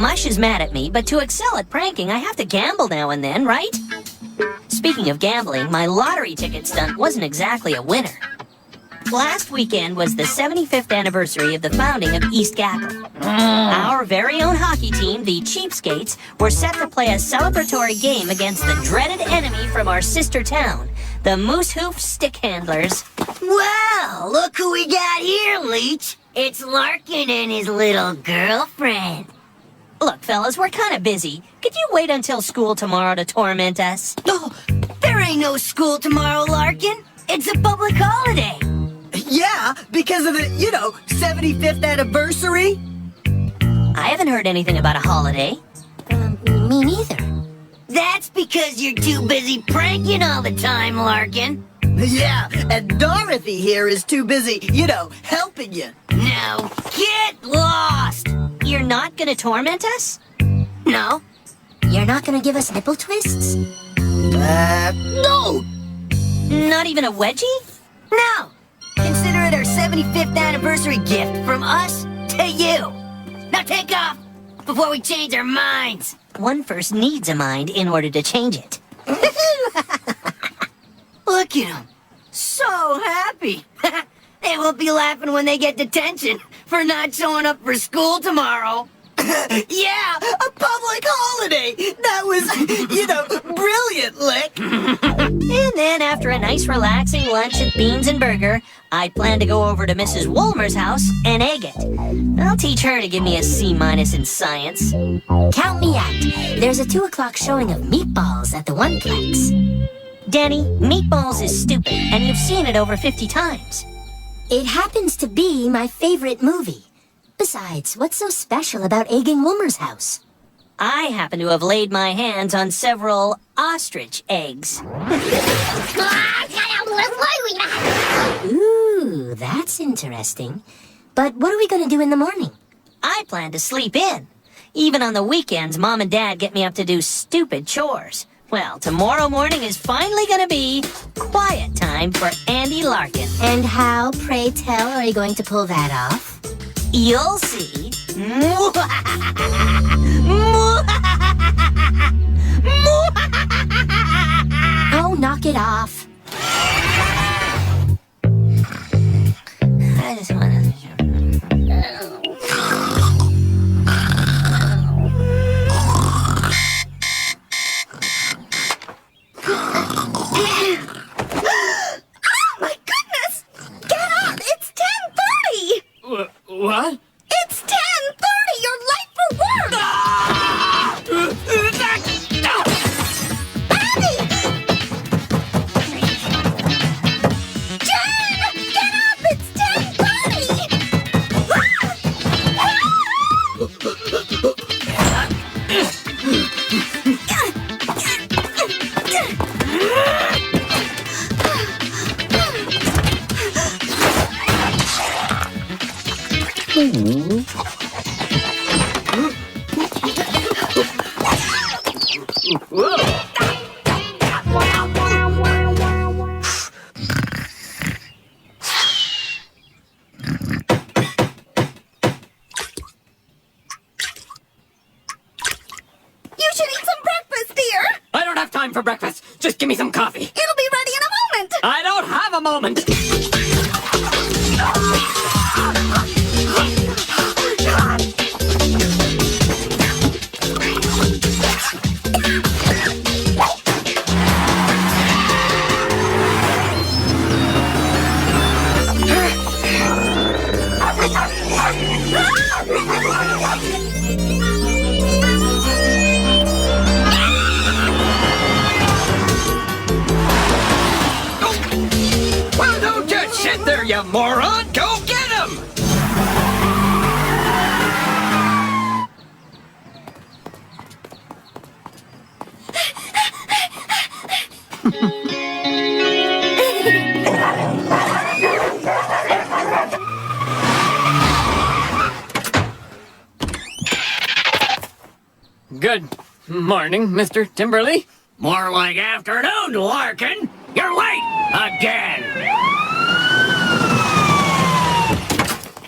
Mush is mad at me, but to excel at pranking, I have to gamble now and then, right? Speaking of gambling, my lottery ticket stunt wasn't exactly a winner. Last weekend was the 75th anniversary of the founding of East Gackle. Our very own hockey team, the Cheapskates, were set to play a celebratory game against the dreaded enemy from our sister town, the Moose Hoof Stick Handlers. Well, look who we got here, Leech. It's Larkin and his little girlfriend. Look, fellas, we're kind of busy. Could you wait until school tomorrow to torment us? Oh, there ain't no school tomorrow, Larkin. It's a public holiday. Yeah, because of the, 75th anniversary. I haven't heard anything about a holiday. Me neither. That's because you're too busy pranking all the time, Larkin. Yeah, and Dorothy here is too busy, helping you. Now, get lost! You're not gonna torment us? No. You're not gonna give us nipple twists? No! Not even a wedgie? No. Consider it our 75th anniversary gift from us to you. Now take off before we change our minds. One first needs a mind in order to change it. Look at them. So happy. They won't be laughing when they get detention for not showing up for school tomorrow. Yeah, a public holiday. That was, brilliant, Lick. And then after a nice relaxing lunch at Beans and Burger, I plan to go over to Mrs. Woolmer's house and egg it. I'll teach her to give me a C- in science. Count me out. There's a 2 o'clock showing of Meatballs at the Oneplex. Danny, Meatballs is stupid, and you've seen it over 50 times. It happens to be my favorite movie. Besides, what's so special about egging Wilmer's house? I happen to have laid my hands on several ostrich eggs. Ooh, that's interesting. But what are we gonna do in the morning? I plan to sleep in. Even on the weekends, Mom and Dad get me up to do stupid chores. Well, tomorrow morning is finally gonna be quiet time for Andy Larkin. And how, pray tell, are you going to pull that off? You'll see. Oh, knock it off. I just want to... What? It's 10:30. You're late for work. Abby! Jen, get up! It's 10:30. You should eat some breakfast, dear. I don't have time for breakfast. Just give me some coffee. It'll be ready in a moment. I don't have a moment. Well, don't just sit there, you moron! Go get him! Good morning, Mr. Timberly. More like afternoon, Larkin. You're late again.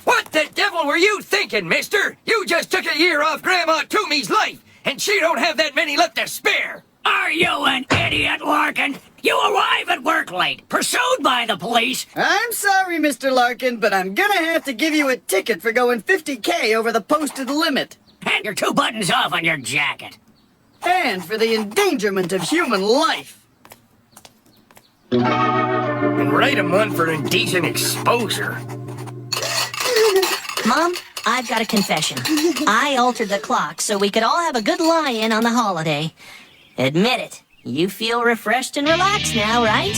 What the devil were you thinking, mister? You You just took a year off Grandma Toomey's life, and she don't have that many left to spare. Are you an idiot, Larkin? You arrive at work late, pursued by the police. I'm sorry, Mr. Larkin, but I'm gonna have to give you a ticket for going 50K over the posted limit. And your 2 buttons off on your jacket. And for the endangerment of human life. And write a month for indecent exposure. Mom, I've got a confession. I altered the clock so we could all have a good lie-in on the holiday. Admit it. You feel refreshed and relaxed now, right?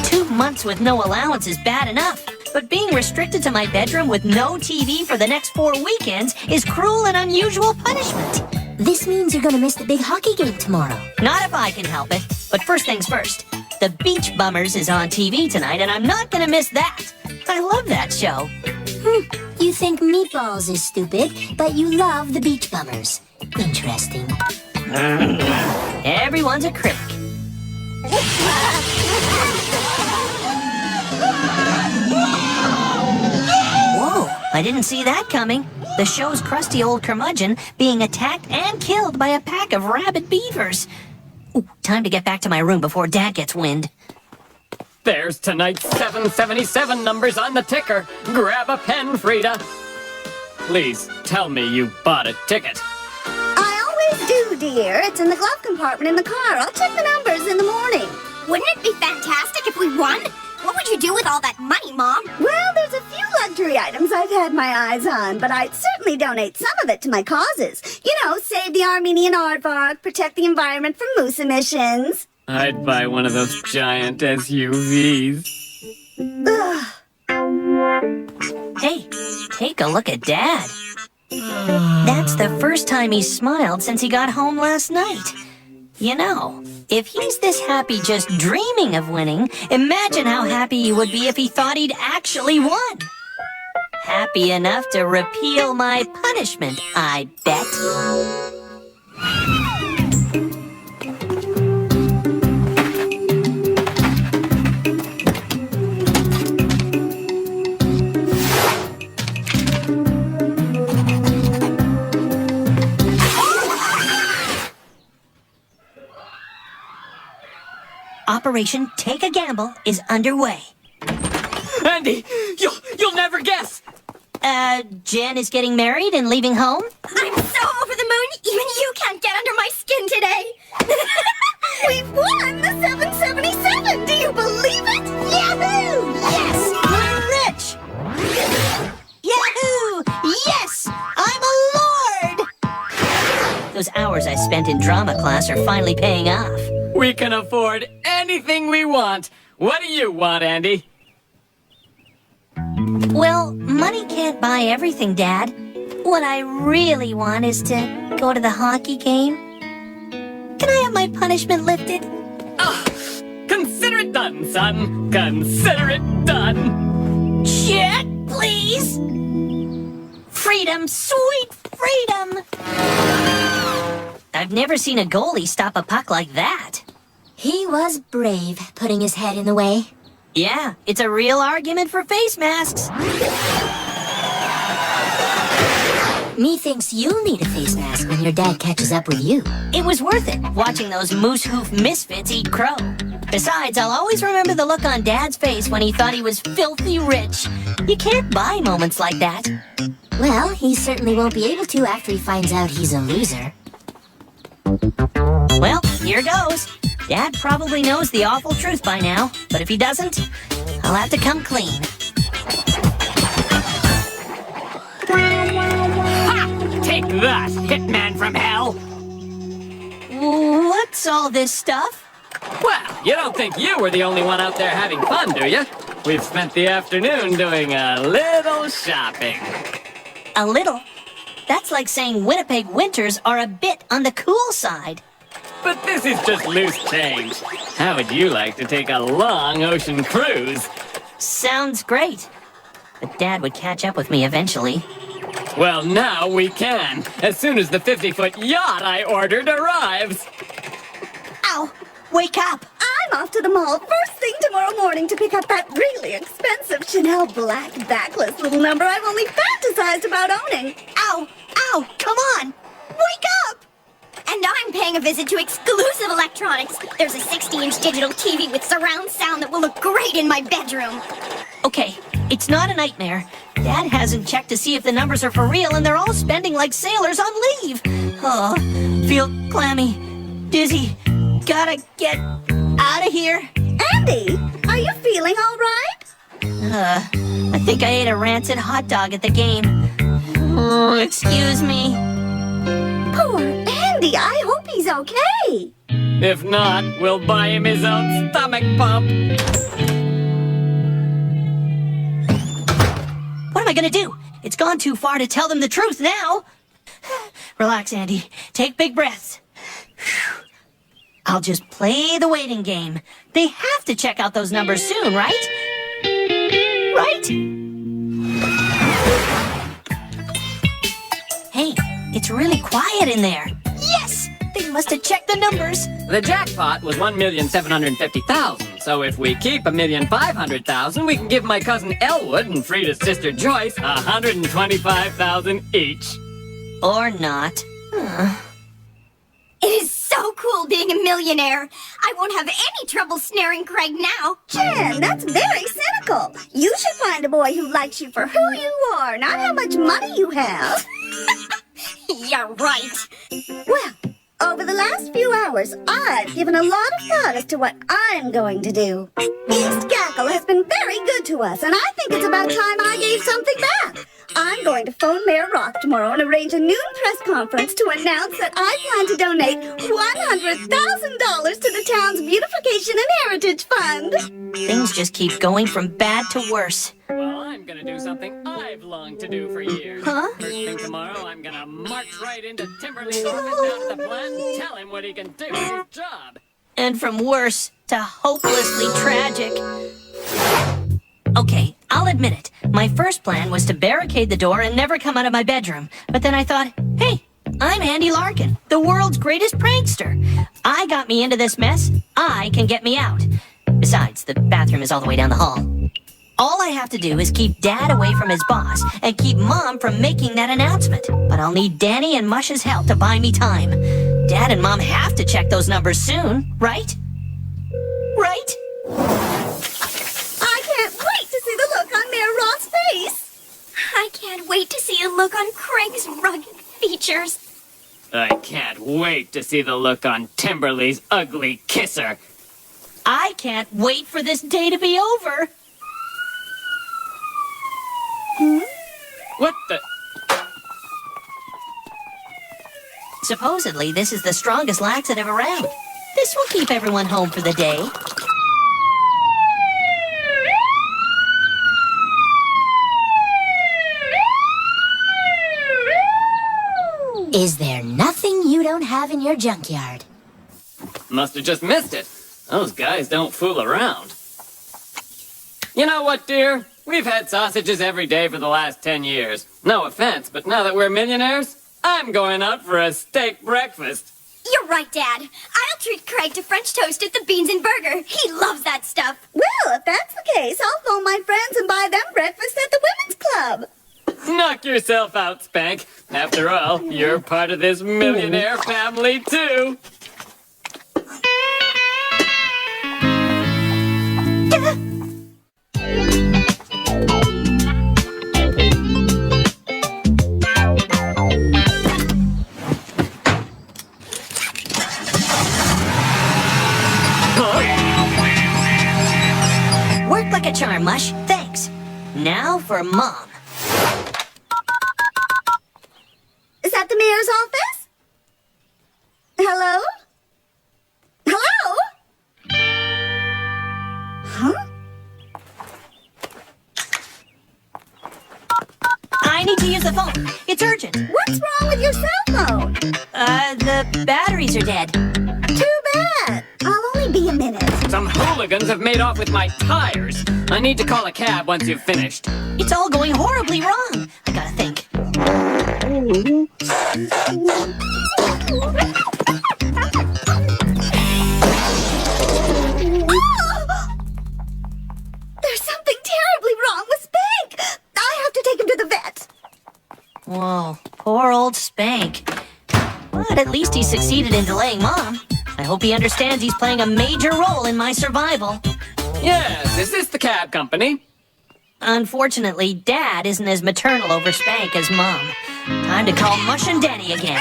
2 months with no allowance is bad enough, but being restricted to my bedroom with no TV for the next 4 weekends is cruel and unusual punishment. This means you're gonna miss the big hockey game tomorrow. Not if I can help it. But first things first. The Beach Bummers is on TV tonight, and I'm not gonna miss that. I love that show. You think Meatballs is stupid, but you love the Beach Bummers. Interesting. Everyone's a critic. Whoa, I didn't see that coming. The show's crusty old curmudgeon being attacked and killed by a pack of rabid beavers. Ooh, time to get back to my room before Dad gets wind. There's tonight's 777 numbers on the ticker. Grab a pen, Frida. Please tell me you bought a ticket. I always do, dear. It's in the glove compartment in the car. I'll check the numbers in the morning. Wouldn't it be fantastic if we won? What would you do with all that money, Mom? Well, there's a few luxury items I've had my eyes on, but I'd certainly donate some of it to my causes. You know, save the Armenian aardvark, protect the environment from moose emissions. I'd buy one of those giant SUVs. Hey, take a look at Dad. That's the first time he's smiled since he got home last night. You know, if he's this happy just dreaming of winning, imagine how happy he would be if he thought he'd actually won. Happy enough to repeal my punishment, I bet. Operation Take a Gamble is underway. Andy, you'll never guess. Jen is getting married and leaving home? I'm so over the moon, even you can't get under my skin today. We've won the 777! Do you believe it? Yahoo! Yes, I'm rich! Yahoo! Yes, I'm a lord! Those hours I spent in drama class are finally paying off. We can afford anything we want. What do you want, Andy? Well, money can't buy everything, Dad. What I really want is to go to the hockey game. Can I have my punishment lifted? Consider it done, son. Consider it done. Check, please! Freedom, sweet freedom! I've never seen a goalie stop a puck like that. He was brave, putting his head in the way. Yeah, it's a real argument for face masks. Methinks you'll need a face mask when your dad catches up with you. It was worth it, watching those moose hoof misfits eat crow. Besides, I'll always remember the look on Dad's face when he thought he was filthy rich. You can't buy moments like that. Well, he certainly won't be able to after he finds out he's a loser. Well, here goes. Dad probably knows the awful truth by now, but if he doesn't, I'll have to come clean. Ha! Take that, hitman from hell! What's all this stuff? Well, you don't think you were the only one out there having fun, do you? We've spent the afternoon doing a little shopping. A little? That's like saying Winnipeg winters are a bit on the cool side. But this is just loose change. How would you like to take a long ocean cruise? Sounds great. But Dad would catch up with me eventually. Well, now we can, as soon as the 50-foot yacht I ordered arrives. Ow! Wake up! I'm off to the mall first thing tomorrow morning to pick up that really expensive Chanel black backless little number I've only fantasized about owning. Ow! Ow! Come on! Wake up! And I'm paying a visit to exclusive electronics. There's a 60-inch digital TV with surround sound that will look great in my bedroom. Okay, it's not a nightmare. Dad hasn't checked to see if the numbers are for real, and they're all spending like sailors on leave. Oh, feel clammy, dizzy. Gotta get out of here. Andy, are you feeling all right? I think I ate a rancid hot dog at the game. Oh, excuse me. Poor Andy, I hope he's okay. If not, we'll buy him his own stomach pump. What am I gonna do? It's gone too far to tell them the truth now. Relax, Andy. Take big breaths. I'll just play the waiting game. They have to check out those numbers soon, right? Right? Hey, it's really quiet in there. Yes! They must have checked the numbers. The jackpot was 1,750,000, so if we keep 1,500,000, we can give my cousin Elwood and Frida's sister Joyce 125,000 each. Or not. It is so cool being a millionaire. I won't have any trouble snaring Craig now. Jen, that's very cynical. You should find a boy who likes you for who you are, not how much money you have. You're right. Well, over the last few hours, I've given a lot of thought as to what I'm going to do. East Gackle has been very good to us, and I think it's about time I gave something back. I'm going to phone Mayor Roth tomorrow and arrange a noon press conference to announce that I plan to donate $100,000 to the town's Beautification and Heritage Fund. Things just keep going from bad to worse. Well, I'm gonna do something I've longed to do for years. Huh? First thing tomorrow, I'm gonna march right into Timberley's office down to the plant and tell him what he can do with his job. And from worse to hopelessly tragic. Okay, I'll admit it. My first plan was to barricade the door and never come out of my bedroom. But then I thought, hey, I'm Andy Larkin, the world's greatest prankster. I got me into this mess. I can get me out. Besides, the bathroom is all the way down the hall. All I have to do is keep Dad away from his boss and keep Mom from making that announcement. But I'll need Danny and Mush's help to buy me time. Dad and Mom have to check those numbers soon, right? Right? I can't wait to see the look on Mayor Roth's face. I can't wait to see a look on Craig's rugged features. I can't wait to see the look on Timberley's ugly kisser. I can't wait for this day to be over. What the? Supposedly, this is the strongest laxative around. This will keep everyone home for the day. Is there nothing you don't have in your junkyard? Must have just missed it. Those guys don't fool around. You know what, dear? We've had sausages every day for the last 10 years. No offense, but now that we're millionaires, I'm going out for a steak breakfast. You're right, Dad. I'll treat Craig to French toast at the Beans and Burger. He loves that stuff. Well, if that's the case, I'll phone my friends and buy them breakfast at the Women's Club. Knock yourself out, Spank. After all, you're part of this millionaire family, too. Worked like a charm, Mush. Thanks. Now for Mom. Is that the mayor's office? Hello? Hello? Huh? I need to use the phone. It's urgent. What's wrong with your cell phone? The batteries are dead. Too bad. I'll only be a minute. Some hooligans have made off with my tires. I need to call a cab once you've finished. It's all going horribly wrong. I gotta think. succeeded in delaying Mom. I hope he understands he's playing a major role in my survival. Yes, is this the cab company? Unfortunately, Dad isn't as maternal over Spank as Mom. Time to call Mush and Danny again.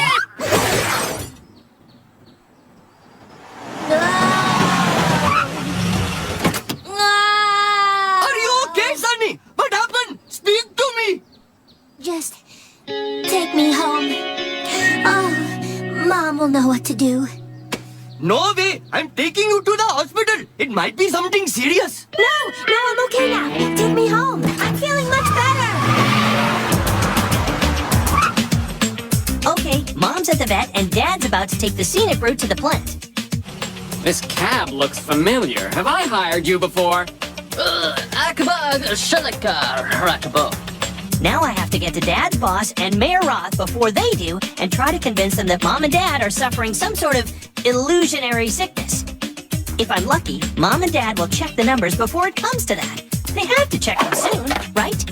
Are you okay, Sonny? What happened? Speak to me. Just take me home. Oh, Mom will know what to do. No way. I'm taking you to the hospital. It might be something serious. No, I'm okay now. Take me home. I'm feeling much better. Okay, Mom's at the vet and Dad's about to take the scenic route to the plant. This cab looks familiar. Have I hired you before? Now I have to get to Dad's boss and Mayor Roth before they do and try to convince them that Mom and Dad are suffering some sort of illusionary sickness. If I'm lucky, Mom and Dad will check the numbers before it comes to that. They have to check them soon, right?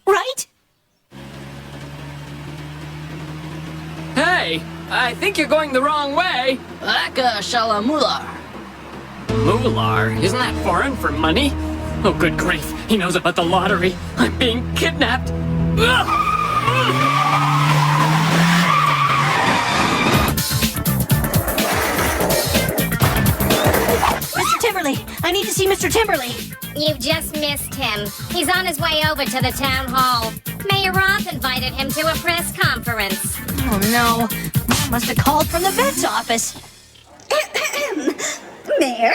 Right? Hey, I think you're going the wrong way. Mular? Isn't that foreign for money? Oh, good grief. He knows about the lottery. I'm being kidnapped. Mr. Timberley! I need to see Mr. Timberley! You've just missed him. He's on his way over to the town hall. Mayor Roth invited him to a press conference. Oh, no. Mom must have called from the vet's office. Mayor,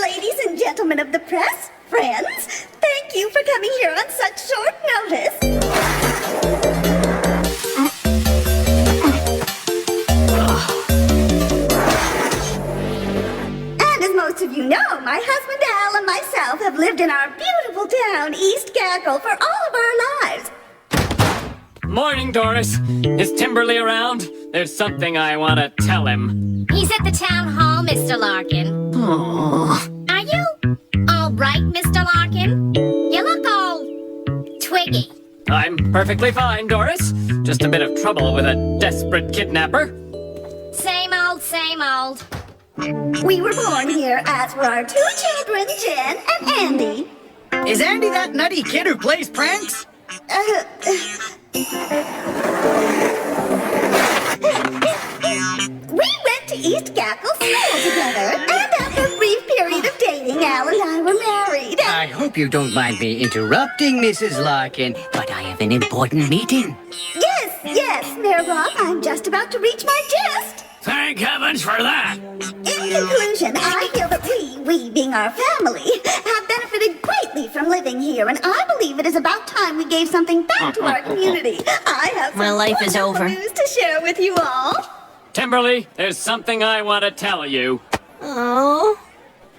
ladies and gentlemen of the press, friends, thank you for coming here on such short notice. And as most of you know, my husband Al and myself have lived in our beautiful town, East Gackle, for all of our lives. Morning, Doris. Is Timberly around? There's something I want to tell him. He's at the town hall, Mr. Larkin. Are you all right, Mr. Larkin? You look all twiggy. I'm perfectly fine, Doris. Just a bit of trouble with a desperate kidnapper. Same old, same old. We were born here, as were our two children, Jen and Andy. Is Andy that nutty kid who plays pranks? We went to East Gackle School together, and after a brief period of dating, Al and I were married. I hope you don't mind me interrupting, Mrs. Larkin, but I have an important meeting. Yes, Mayor Roth, I'm just about to reach my gist. Thank heavens for that. In conclusion, I feel that we being our family, have benefited greatly from living here, and I believe it is about time we gave something back to our community. I have some My life is wonderful over. news to share with you all. Timberly, there's something I want to tell you. Oh.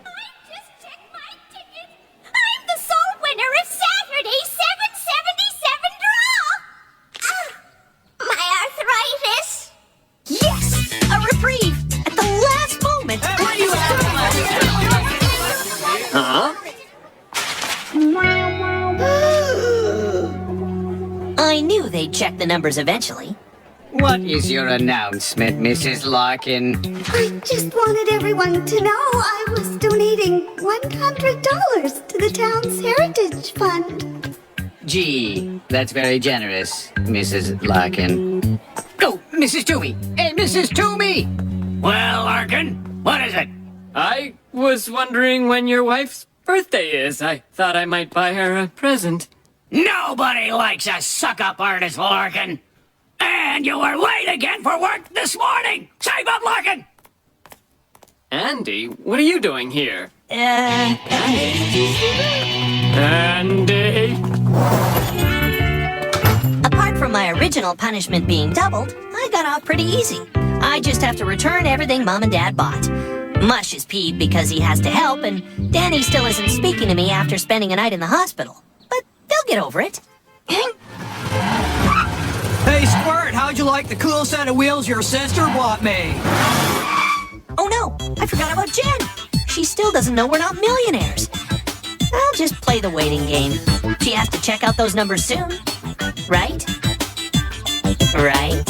I just checked my ticket. I'm the sole winner of Saturday's 777 draw. My arthritis. Yes! A reprieve! At the last moment! Huh? I knew they'd check the numbers eventually. What is your announcement, Mrs. Larkin? I just wanted everyone to know I was donating $100 to the town's Heritage Fund. Gee, that's very generous, Mrs. Larkin. Oh, Mrs. Toomey! Hey, Mrs. Toomey! Well, Larkin, what is it? I was wondering when your wife's birthday is. I thought I might buy her a present. Nobody likes a suck-up artist, Larkin. And you were late again for work this morning. Save up, Larkin. Andy, what are you doing here? Andy. Apart from my original punishment being doubled, I got off pretty easy. I just have to return everything Mom and Dad bought. Mush is peeved because he has to help, and Danny still isn't speaking to me after spending a night in the hospital. But they'll get over it. Hey, Squirt, how'd you like the cool set of wheels your sister bought me? Oh no, I forgot about Jen. She still doesn't know we're not millionaires. I'll just play the waiting game. She has to check out those numbers soon. Right? Right?